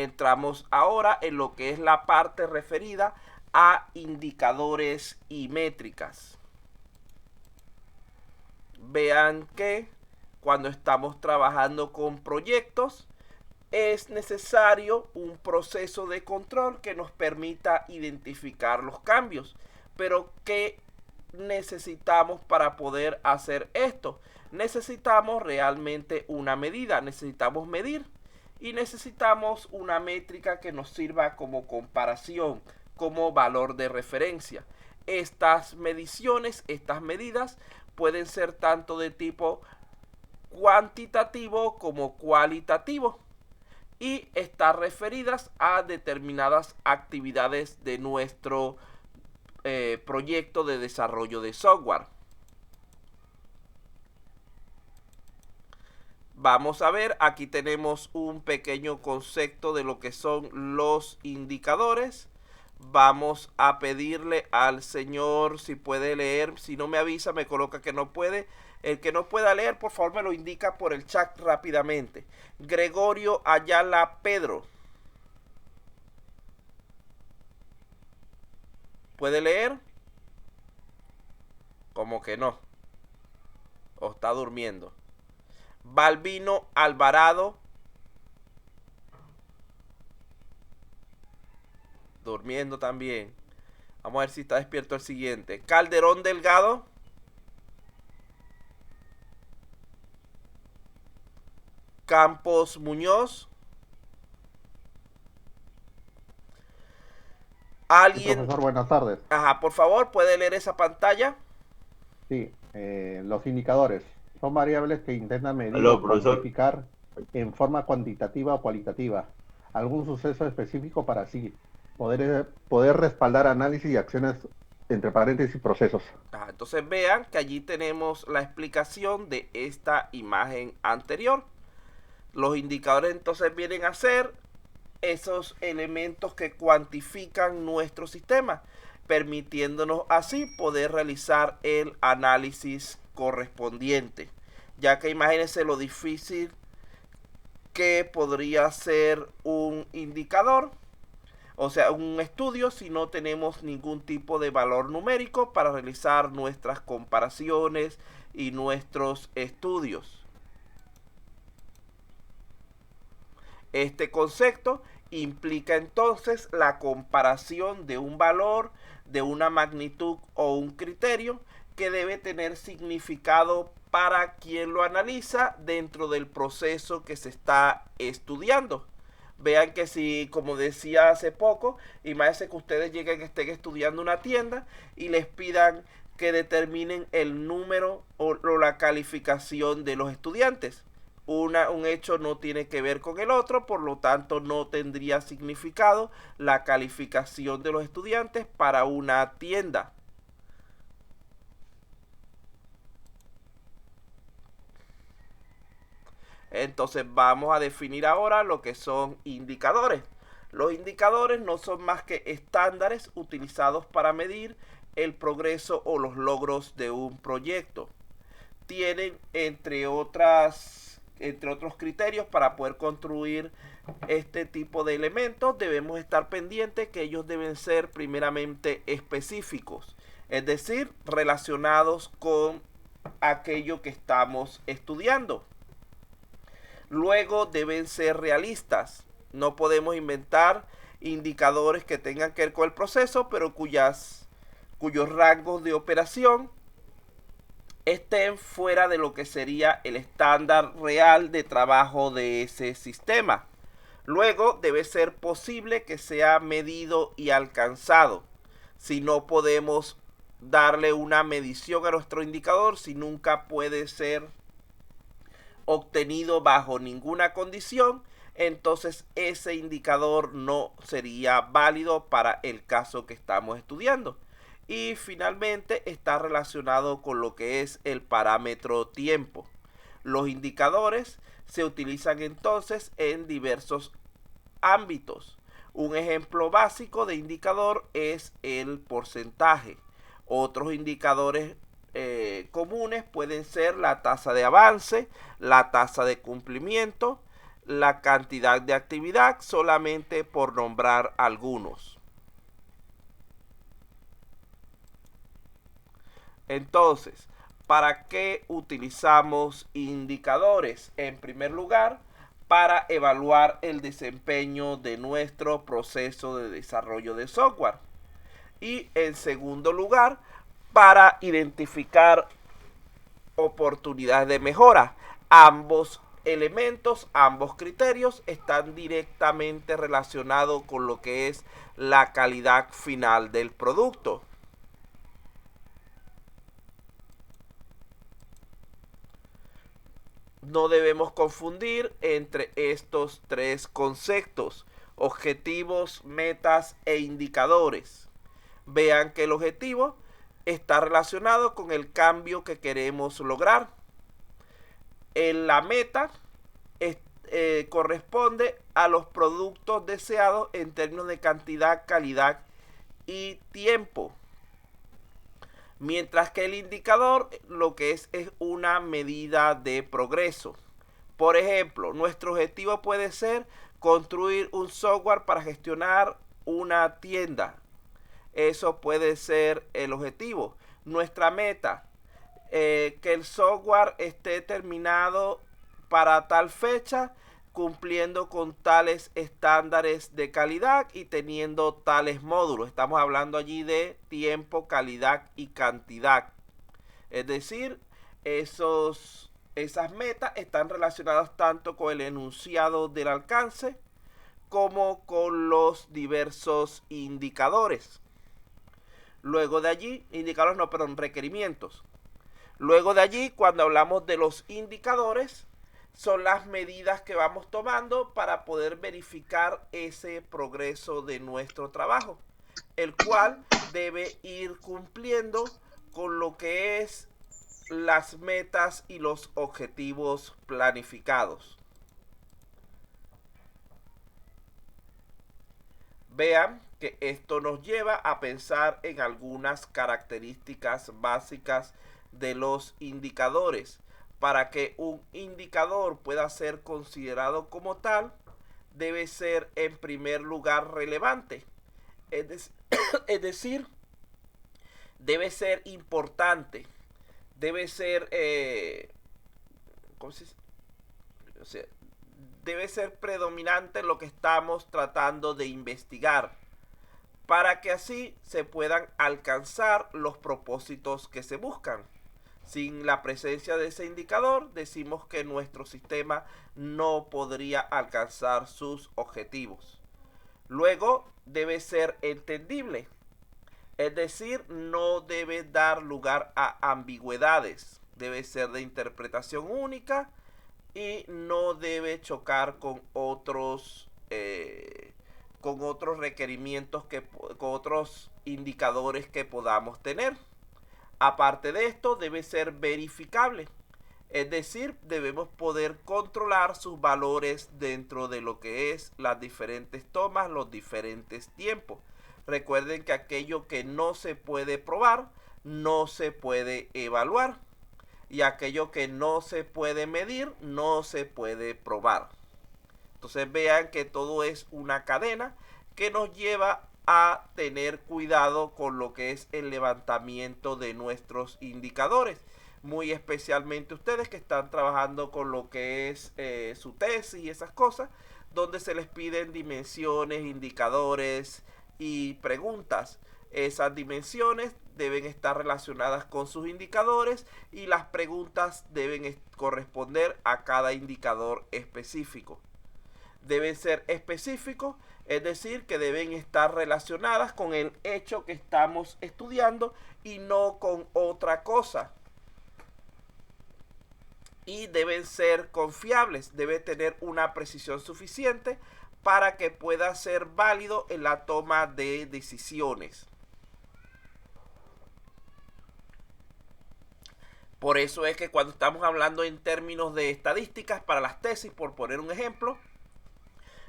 Entramos ahora en lo que es la parte referida a indicadores y métricas. Vean que cuando estamos trabajando con proyectos es necesario un proceso de control que nos permita identificar los cambios. Pero ¿qué necesitamos para poder hacer esto? Necesitamos realmente una medida, necesitamos medir y necesitamos una métrica que nos sirva como comparación, como valor de referencia. Estas mediciones, estas medidas pueden ser tanto de tipo cuantitativo como cualitativo y estar referidas a determinadas actividades de nuestro proyecto de desarrollo de software. Vamos a ver, aquí tenemos un pequeño concepto de lo que son los indicadores. Vamos a pedirle al señor si puede leer. Si no me avisa, me coloca que no puede. El que no pueda leer, por favor, me lo indica por el chat rápidamente. Gregorio Ayala Pedro. ¿Puede leer? Como que no. O está durmiendo. Balbino Alvarado. Durmiendo también. Vamos a ver si está despierto el siguiente. Calderón Delgado. Campos Muñoz. Sí, ¿Alguien? profesor, buenas tardes. Ajá, por favor, ¿puede leer esa pantalla? Sí, los indicadores son variables que intentan medir Aló, o profesor. cuantificar en forma cuantitativa o cualitativa algún suceso específico para así poder respaldar análisis y acciones entre paréntesis procesos. Ajá, entonces vean que allí tenemos la explicación de esta imagen anterior. Los indicadores entonces vienen a ser esos elementos que cuantifican nuestro sistema, permitiéndonos así poder realizar el análisis correspondiente. Ya que imagínense lo difícil que podría ser un indicador, o sea, un estudio, si no tenemos ningún tipo de valor numérico para realizar nuestras comparaciones y nuestros estudios. Este concepto implica entonces la comparación de un valor, de una magnitud o un criterio que debe tener significado para quien lo analiza dentro del proceso que se está estudiando. Vean que si, como decía hace poco, imagínense que ustedes lleguen, estén estudiando una tienda y les pidan que determinen el número o la calificación de los estudiantes. Un hecho no tiene que ver con el otro, por lo tanto no tendría significado la calificación de los estudiantes para una tienda. Entonces vamos a definir ahora lo que son indicadores. Los indicadores no son más que estándares utilizados para medir el progreso o los logros de un proyecto. Tienen entre otros criterios para poder construir este tipo de elementos, debemos estar pendientes que ellos deben ser primeramente específicos, es decir, relacionados con aquello que estamos estudiando. Luego deben ser realistas. No podemos inventar indicadores que tengan que ver con el proceso, pero cuyos rangos de operación estén fuera de lo que sería el estándar real de trabajo de ese sistema. Luego debe ser posible que sea medido y alcanzado. Si no podemos darle una medición a nuestro indicador, si nunca puede ser obtenido bajo ninguna condición, entonces ese indicador no sería válido para el caso que estamos estudiando. Y finalmente está relacionado con lo que es el parámetro tiempo. Los indicadores se utilizan entonces en diversos ámbitos. Un ejemplo básico de indicador es el porcentaje. Otros indicadores comunes pueden ser la tasa de avance, la tasa de cumplimiento, la cantidad de actividad, solamente por nombrar algunos. Entonces, ¿para qué utilizamos indicadores? En primer lugar, para evaluar el desempeño de nuestro proceso de desarrollo de software. Y en segundo lugar, para identificar oportunidades de mejora. Ambos elementos, ambos criterios están directamente relacionados con lo que es la calidad final del producto. No debemos confundir entre estos tres conceptos: objetivos, metas e indicadores. Vean que el objetivo está relacionado con el cambio que queremos lograr. La meta corresponde a los productos deseados en términos de cantidad, calidad y tiempo. Mientras que el indicador lo que es una medida de progreso. Por ejemplo, nuestro objetivo puede ser construir un software para gestionar una tienda. Eso puede ser el objetivo. Nuestra meta, que el software esté terminado para tal fecha, cumpliendo con tales estándares de calidad y teniendo tales módulos. Estamos hablando allí de tiempo, calidad y cantidad. Es decir, esas metas están relacionadas tanto con el enunciado del alcance como con los diversos indicadores. Luego de allí, requerimientos. Luego de allí, cuando hablamos de los indicadores, son las medidas que vamos tomando para poder verificar ese progreso de nuestro trabajo, el cual debe ir cumpliendo con lo que es las metas y los objetivos planificados. Vean que esto nos lleva a pensar en algunas características básicas de los indicadores. Para que un indicador pueda ser considerado como tal, debe ser en primer lugar relevante. Es decir, debe ser importante, debe ser, debe ser predominante en lo que estamos tratando de investigar, para que así se puedan alcanzar los propósitos que se buscan. Sin la presencia de ese indicador, decimos que nuestro sistema no podría alcanzar sus objetivos. Luego, debe ser entendible. Es decir, no debe dar lugar a ambigüedades. Debe ser de interpretación única y no debe chocar con otros requerimientos, con otros indicadores que podamos tener. Aparte de esto, debe ser verificable. Es decir, debemos poder controlar sus valores dentro de lo que es las diferentes tomas, los diferentes tiempos. Recuerden que aquello que no se puede probar, no se puede evaluar. Y aquello que no se puede medir, no se puede probar. Entonces vean que todo es una cadena que nos lleva a tener cuidado con lo que es el levantamiento de nuestros indicadores, muy especialmente ustedes que están trabajando con lo que es su tesis y esas cosas, donde se les piden dimensiones, indicadores y preguntas. Esas dimensiones deben estar relacionadas con sus indicadores y las preguntas deben corresponder a cada indicador específico. Deben ser específicos, es decir, que deben estar relacionadas con el hecho que estamos estudiando y no con otra cosa. Y deben ser confiables, debe tener una precisión suficiente para que pueda ser válido en la toma de decisiones. Por eso es que cuando estamos hablando en términos de estadísticas para las tesis, por poner un ejemplo,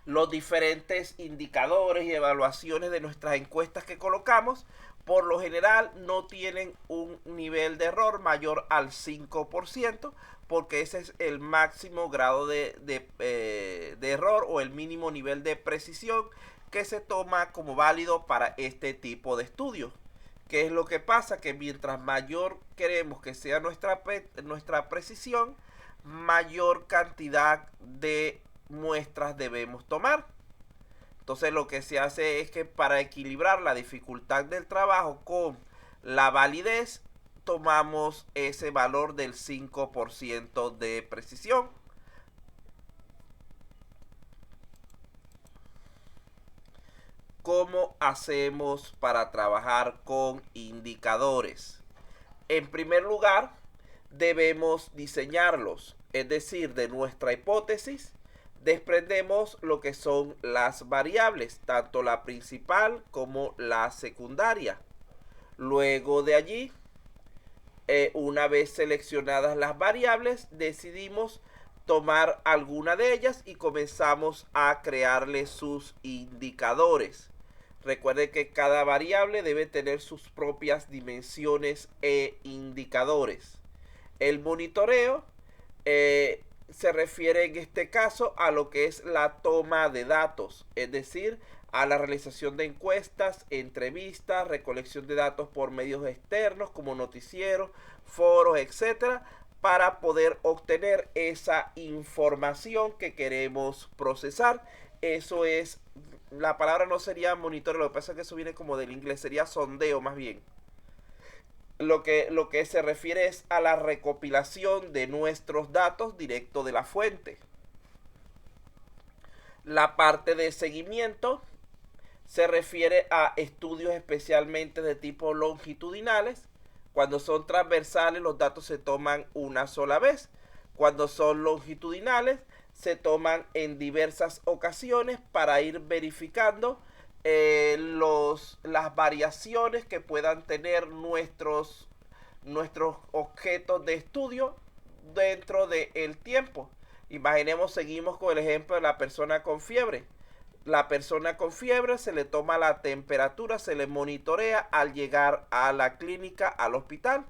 los diferentes indicadores y evaluaciones de nuestras encuestas que colocamos por lo general no tienen un nivel de error mayor al 5%, porque ese es el máximo grado de error o el mínimo nivel de precisión que se toma como válido para este tipo de estudios. ¿Qué es lo que pasa? Que mientras mayor queremos que sea nuestra precisión, mayor cantidad de muestras debemos tomar. Entonces lo que se hace es que para equilibrar la dificultad del trabajo con la validez, tomamos ese valor del 5% de precisión. ¿Cómo hacemos para trabajar con indicadores? En primer lugar, debemos diseñarlos, es decir, de nuestra hipótesis desprendemos lo que son las variables, tanto la principal como la secundaria. Luego de allí, una vez seleccionadas las variables, decidimos tomar alguna de ellas y comenzamos a crearle sus indicadores. Recuerde que cada variable debe tener sus propias dimensiones e indicadores. El monitoreo se refiere en este caso a lo que es la toma de datos, es decir, a la realización de encuestas, entrevistas, recolección de datos por medios externos como noticieros, foros, etcétera, para poder obtener esa información que queremos procesar. Eso es, la palabra no sería monitoreo, lo que pasa es que eso viene como del inglés, sería sondeo más bien. Lo que se refiere es a la recopilación de nuestros datos directo de la fuente. La parte de seguimiento se refiere a estudios especialmente de tipo longitudinales. Cuando son transversales, los datos se toman una sola vez. Cuando son longitudinales, se toman en diversas ocasiones para ir verificando las variaciones que puedan tener nuestros objetos de estudio dentro del tiempo. Imaginemos, seguimos con el ejemplo de la persona con fiebre. La persona con fiebre se le toma la temperatura, se le monitorea al llegar a la clínica, al hospital.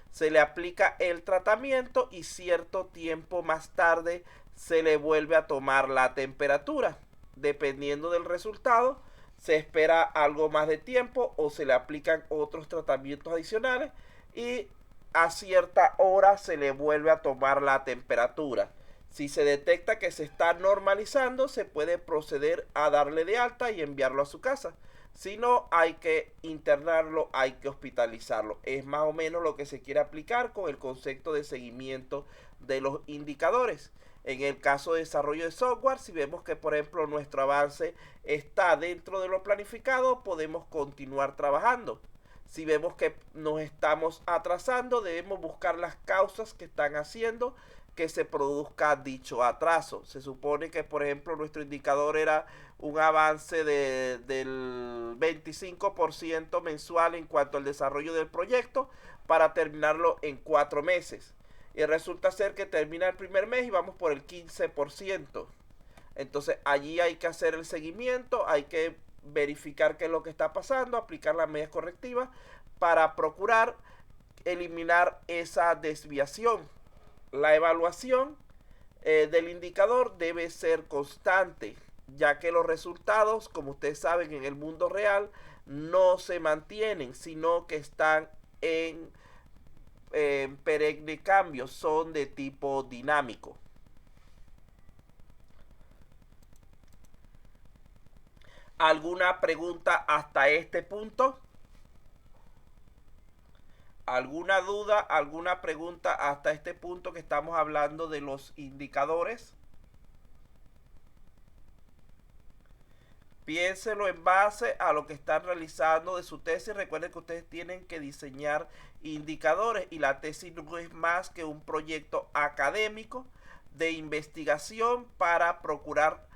Se le aplica el tratamiento y cierto tiempo más tarde se le vuelve a tomar la temperatura. Dependiendo del resultado, se espera algo más de tiempo o se le aplican otros tratamientos adicionales y a cierta hora se le vuelve a tomar la temperatura. Si se detecta que se está normalizando, se puede proceder a darle de alta y enviarlo a su casa. Si no, hay que internarlo, hay que hospitalizarlo. Es más o menos lo que se quiere aplicar con el concepto de seguimiento de los indicadores. En el caso de desarrollo de software, si vemos que por ejemplo nuestro avance está dentro de lo planificado, podemos continuar trabajando. Si vemos que nos estamos atrasando, debemos buscar las causas que están haciendo que se produzca dicho atraso. Se supone que por ejemplo nuestro indicador era un avance del 25% mensual en cuanto al desarrollo del proyecto para terminarlo en 4 meses. Y resulta ser que termina el primer mes y vamos por el 15%. Entonces allí hay que hacer el seguimiento, hay que verificar qué es lo que está pasando, aplicar las medidas correctivas para procurar eliminar esa desviación. La evaluación del indicador debe ser constante, ya que los resultados, como ustedes saben, en el mundo real no se mantienen, sino que están en perenne cambio, son de tipo dinámico. ¿Alguna pregunta hasta este punto? ¿Alguna duda, alguna pregunta hasta este punto que estamos hablando de los indicadores? Piénselo en base a lo que están realizando de su tesis. Recuerden que ustedes tienen que diseñar indicadores y la tesis no es más que un proyecto académico de investigación para procurar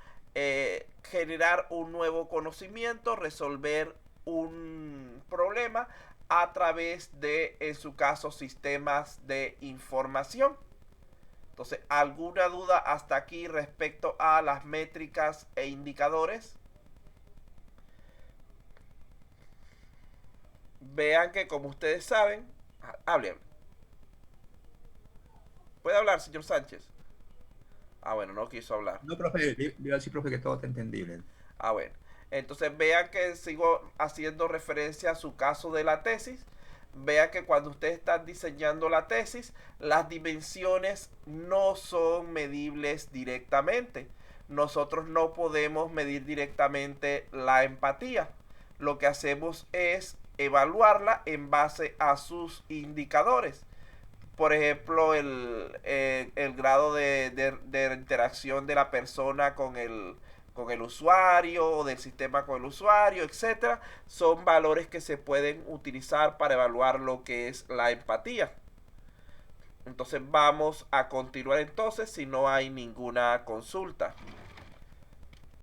generar un nuevo conocimiento, resolver un problema a través de, en su caso, sistemas de información. Entonces, ¿alguna duda hasta aquí respecto a las métricas e indicadores? vean que como ustedes saben, hablen. ¿Puede hablar, señor Sánchez? Ah, bueno, no quiso hablar. No, profe, le iba a decir, profe, que todo está entendible. Ah, bueno. Entonces vean que sigo haciendo referencia a su caso de la tesis. Vean que cuando ustedes están diseñando la tesis, las dimensiones no son medibles directamente. Nosotros no podemos medir directamente la empatía. Lo que hacemos es evaluarla en base a sus indicadores. Por ejemplo, el grado de interacción de la persona con el usuario o del sistema con el usuario, etcétera, son valores que se pueden utilizar para evaluar lo que es la empatía. Entonces vamos a continuar entonces si no hay ninguna consulta.